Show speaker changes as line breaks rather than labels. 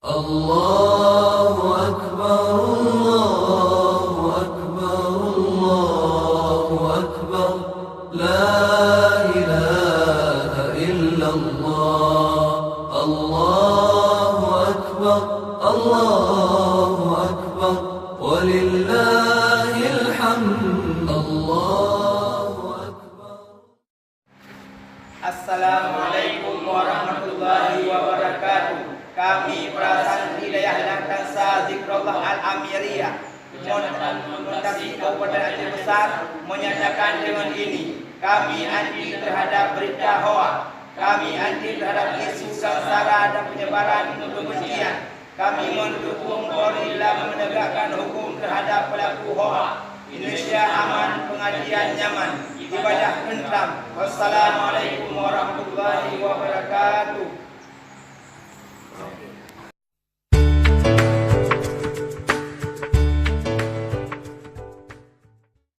الله أكبر الله أكبر الله أكبر لا إله إلا الله الله أكبر الله أكبر ولله الحمد الله أكبر.
Assalamualaikum warahmatullahi wabarakatuh. Kami Perasaan Hidayah Lantansa Zikrullah Al-Amiriyah Montasi Kabupaten Aceh Besar menyatakan dengan ini, kami anti terhadap berita hoak, kami anti terhadap isu sengsara dan penyebaran kebencian. Kami mendukung Polri dalam menegakkan hukum terhadap pelaku hoak. Indonesia aman, pengajian nyaman, ibadah tentram. Wassalamualaikum warahmatullahi wabarakatuh.